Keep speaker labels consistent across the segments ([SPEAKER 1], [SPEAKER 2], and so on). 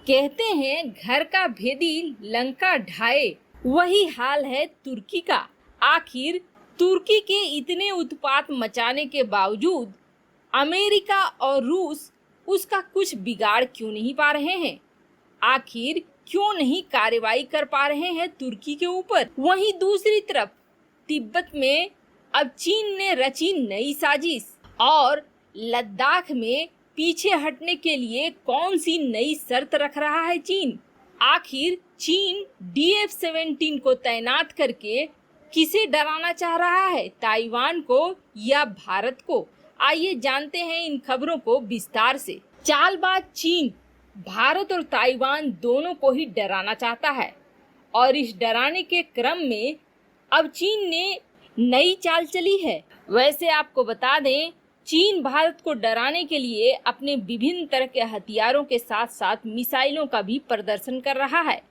[SPEAKER 1] कहते हैं घर का भेदी लंका ढाए, वही हाल है तुर्की का। आखिर तुर्की के इतने उत्पात मचाने के बावजूद अमेरिका और रूस उसका कुछ बिगाड़ क्यों नहीं पा रहे हैं? आखिर क्यों नहीं कार्रवाई कर पा रहे हैं तुर्की के ऊपर? वहीं दूसरी तरफ तिब्बत में अब चीन ने रची नई साजिश, और लद्दाख में पीछे हटने के लिए कौन सी नई शर्त रख रहा है चीन? आखिर चीन DF-17 को तैनात करके किसे डराना चाह रहा है, ताइवान को या भारत को? आइए जानते हैं इन खबरों को विस्तार से। चालबाज चीन भारत और ताइवान दोनों को ही डराना चाहता है, और इस डराने के क्रम में अब चीन ने नई चाल चली है। वैसे आपको बता दें, चीन भारत को डराने के लिए अपने विभिन्न तरह के हथियारों के साथ साथ मिसाइलों का भी प्रदर्शन कर रहा है।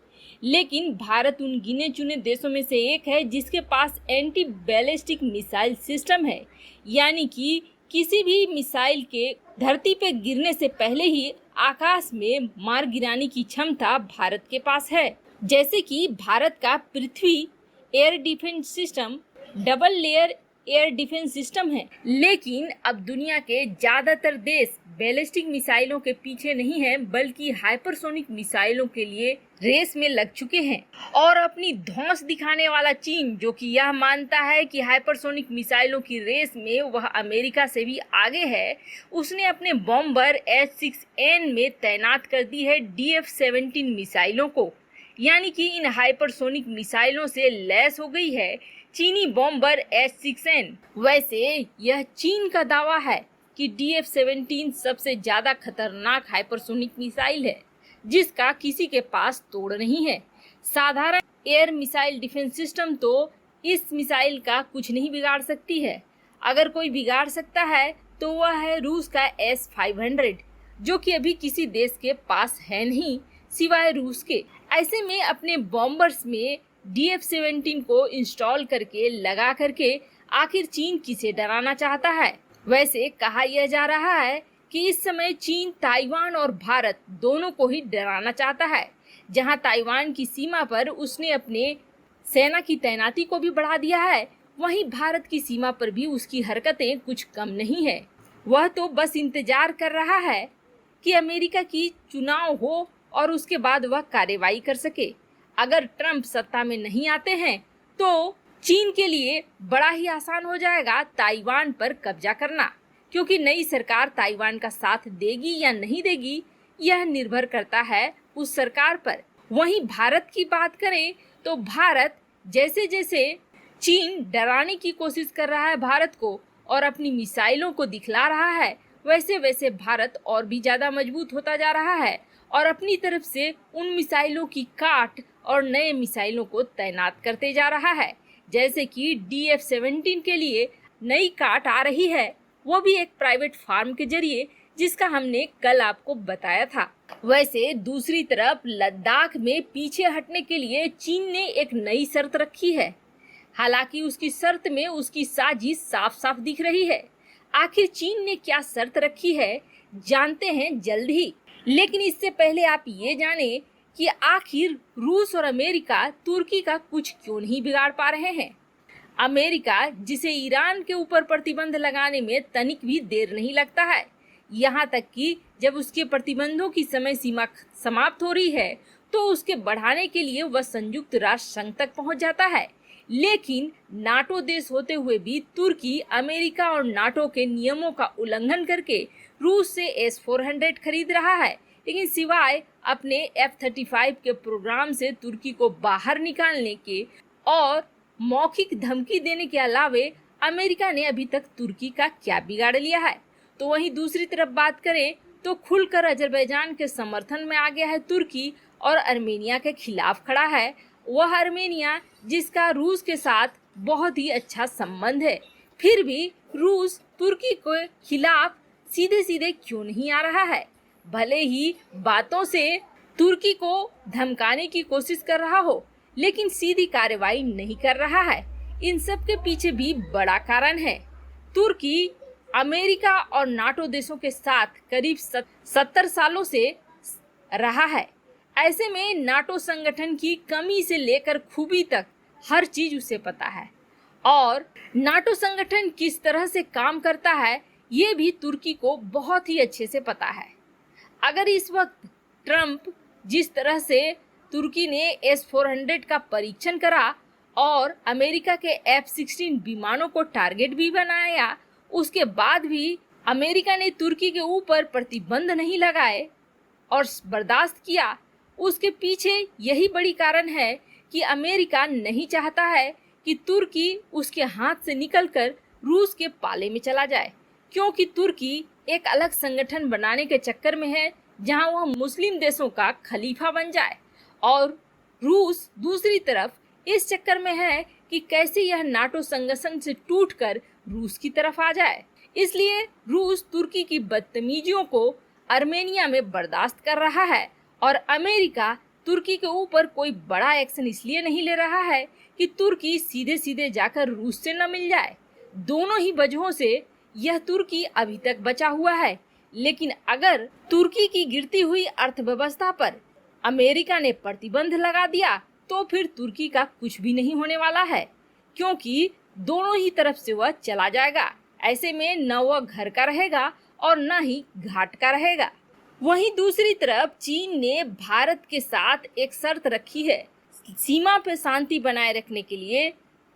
[SPEAKER 1] लेकिन भारत उन गिने चुने देशों में से एक है जिसके पास एंटी बैलिस्टिक मिसाइल सिस्टम है, यानी कि किसी भी मिसाइल के धरती पे गिरने से पहले ही आकाश में मार गिराने की क्षमता भारत के पास है। जैसे कि भारत का Prithvi air defence system double layer air defence system है। लेकिन अब दुनिया के ज्यादातर देश बैलिस्टिक मिसाइलों के पीछे नहीं है, बल्कि हाइपरसोनिक मिसाइलों के लिए रेस में लग चुके हैं। और अपनी धौंस दिखाने वाला चीन, जो कि यह मानता है कि हाइपरसोनिक मिसाइलों की रेस में वह अमेरिका से भी आगे है, उसने अपने बॉम्बर H-6N में तैनात कर दी है DF-17 मिसाइलों को, यानी कि इन हाइपरसोनिक मिसाइलों से लैस हो गई है चीनी बॉम्बर H-6N। वैसे यह चीन का दावा है कि DF-17 सबसे ज्यादा खतरनाक हाइपरसोनिक मिसाइल है जिसका किसी के पास तोड़ नहीं है। साधारण एयर मिसाइल डिफेंस सिस्टम तो इस मिसाइल का कुछ नहीं बिगाड़ सकती है। अगर कोई बिगाड़ सकता है तो वह है रूस का S-500, जो कि अभी किसी देश के पास है नहीं सिवाय रूस के। ऐसे में अपने बॉम्बर्स में DF-17 को इंस्टॉल करके लगा करके आखिर चीन किसे डराना चाहता है? वैसे कहा यह जा रहा है कि इस समय चीन ताइवान और भारत दोनों को ही डराना चाहता है। जहां ताइवान की सीमा पर उसने अपने सेना की तैनाती को भी बढ़ा दिया है, वहीं भारत की सीमा पर भी उसकी हरकतें कुछ कम नहीं है। वह तो बस इंतजार कर रहा है कि अमेरिका की चुनाव हो और उसके बाद वह कार्रवाई कर सके। अगर ट्रंप सत्ता में नहीं आते हैं तो चीन के लिए बड़ा ही आसान हो जाएगा ताइवान पर कब्जा करना, क्योंकि नई सरकार ताइवान का साथ देगी या नहीं देगी यह निर्भर करता है उस सरकार पर। वहीं भारत की बात करें तो भारत जैसे जैसे चीन डराने की कोशिश कर रहा है भारत को और अपनी मिसाइलों को दिखला रहा है, वैसे वैसे भारत और भी ज्यादा मजबूत होता जा रहा है और अपनी तरफ से उन मिसाइलों की काट और नए मिसाइलों को तैनात करते जा रहा है। जैसे कि DF-17 के लिए नई काट आ रही है, वो भी एक प्राइवेट फार्म के जरिए, जिसका हमने कल आपको बताया था। वैसे दूसरी तरफ लद्दाख में पीछे हटने के लिए चीन ने एक नई शर्त रखी है। हालांकि उसकी शर्त में उसकी साजिश साफ साफ दिख रही है। आखिर चीन ने क्या शर्त रखी है जानते हैं जल्द ही। लेकिन इससे पहले आप ये जाने कि आखिर रूस और अमेरिका तुर्की का कुछ क्यों नहीं बिगाड़ पा रहे हैं। अमेरिका, जिसे ईरान के ऊपर प्रतिबंध लगाने में तनिक भी देर नहीं लगता है, यहाँ तक कि जब उसके प्रतिबंधों की समय सीमा समाप्त हो रही है तो उसके बढ़ाने के लिए वह संयुक्त राष्ट्र संघ तक पहुँच जाता है। लेकिन नाटो देश होते हुए भी तुर्की अमेरिका और नाटो के नियमों का उल्लंघन करके रूस से S-400 खरीद रहा है। लेकिन सिवाय अपने F-35 के प्रोग्राम से तुर्की को बाहर निकालने के और मौखिक धमकी देने के अलावे अमेरिका ने अभी तक तुर्की का क्या बिगाड़ लिया है? तो वहीं दूसरी तरफ बात करें तो खुलकर अजरबैजान के समर्थन में आ गया है तुर्की और अर्मेनिया के खिलाफ खड़ा है। वह अर्मेनिया जिसका रूस के साथ बहुत ही अच्छा संबंध है, फिर भी रूस तुर्की के खिलाफ सीधे सीधे क्यों नहीं आ रहा है? भले ही बातों से तुर्की को धमकाने की कोशिश कर रहा हो, लेकिन सीधी कार्रवाई नहीं कर रहा है। इन सब के पीछे भी बड़ा कारण है। तुर्की अमेरिका और नाटो देशों के साथ करीब 70 सालों से रहा है, ऐसे में नाटो संगठन की कमी से लेकर खूबी तक हर चीज उसे पता है और नाटो संगठन किस तरह से काम करता है ये भी तुर्की को बहुत ही अच्छे से पता है। अगर इस वक्त ट्रंप जिस तरह से तुर्की ने S-400 का परीक्षण करा और अमेरिका के F-16 विमानों को टारगेट भी बनाया, उसके बाद भी अमेरिका ने तुर्की के ऊपर प्रतिबंध नहीं लगाए और बर्दाश्त किया, उसके पीछे यही बड़ी कारण है कि अमेरिका नहीं चाहता है कि तुर्की उसके हाथ से निकलकर रूस के पाले में चला जाए, क्योंकि तुर्की एक अलग संगठन बनाने के चक्कर में है जहां वह मुस्लिम देशों का खलीफा बन जाए और रूस दूसरी तरफ इस चक्कर में है कि कैसे यह नाटो संगठन से टूटकर रूस की तरफ आ जाए। इसलिए रूस तुर्की की बदतमीजियों को आर्मेनिया में बर्दाश्त कर रहा है और अमेरिका तुर्की के ऊपर कोई बड़ा एक्शन इसलिए नहीं ले रहा है कि तुर्की सीधे सीधे जाकर रूस से न मिल जाए। दोनों ही वजहों से यह तुर्की अभी तक बचा हुआ है, लेकिन अगर तुर्की की गिरती हुई अर्थव्यवस्था पर अमेरिका ने प्रतिबंध लगा दिया तो फिर तुर्की का कुछ भी नहीं होने वाला है, क्योंकि दोनों ही तरफ से वह चला जाएगा। ऐसे में न वह घर का रहेगा और न ही घाट का रहेगा। वहीं दूसरी तरफ चीन ने भारत के साथ एक शर्त रखी है। सीमा पर शांति बनाए रखने के लिए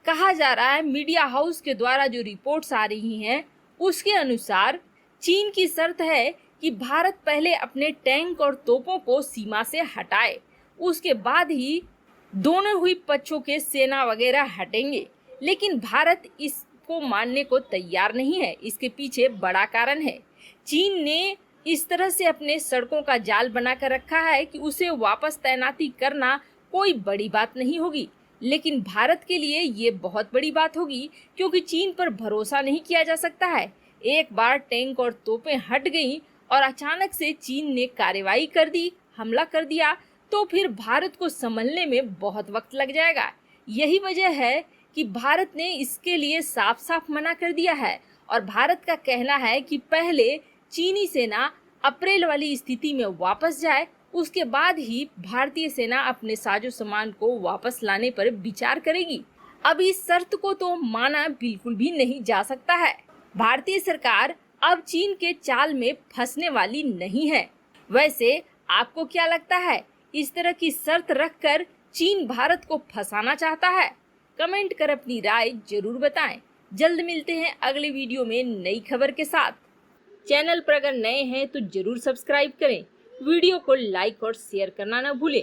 [SPEAKER 1] कहा जा रहा है, मीडिया हाउस के द्वारा जो रिपोर्ट्स आ रही हैं उसके अनुसार चीन की शर्त है कि भारत पहले अपने टैंक और तोपों को सीमा से हटाए, उसके बाद ही दोनों हुई पक्षों के सेना वगैरह हटेंगे। लेकिन भारत इसको मानने को तैयार नहीं है। इसके पीछे बड़ा कारण है, चीन ने इस तरह से अपने सड़कों का जाल बनाकर रखा है कि उसे वापस तैनाती करना कोई बड़ी बात नहीं होगी, लेकिन भारत के लिए ये बहुत बड़ी बात होगी, क्योंकि चीन पर भरोसा नहीं किया जा सकता है। एक बार टैंक और तोपें हट गईं और अचानक से चीन ने कार्रवाई कर दी, हमला कर दिया, तो फिर भारत को संभलने में बहुत वक्त लग जाएगा। यही वजह है कि भारत ने इसके लिए साफ साफ मना कर दिया है और भारत का कहना है कि पहले चीनी सेना अप्रैल वाली स्थिति में वापस जाए, उसके बाद ही भारतीय सेना अपने साजो सामान को वापस लाने पर विचार करेगी। अब इस शर्त को तो माना बिल्कुल भी नहीं जा सकता है। भारतीय सरकार अब चीन के चाल में फंसने वाली नहीं है। वैसे आपको क्या लगता है, इस तरह की शर्त रखकर चीन भारत को फंसाना चाहता है? कमेंट कर अपनी राय जरूर बताएं। जल्द मिलते हैं अगले वीडियो में नई खबर के साथ। चैनल पर अगर नए हैं तो जरूर सब्सक्राइब करें, वीडियो को लाइक और शेयर करना न भूलें।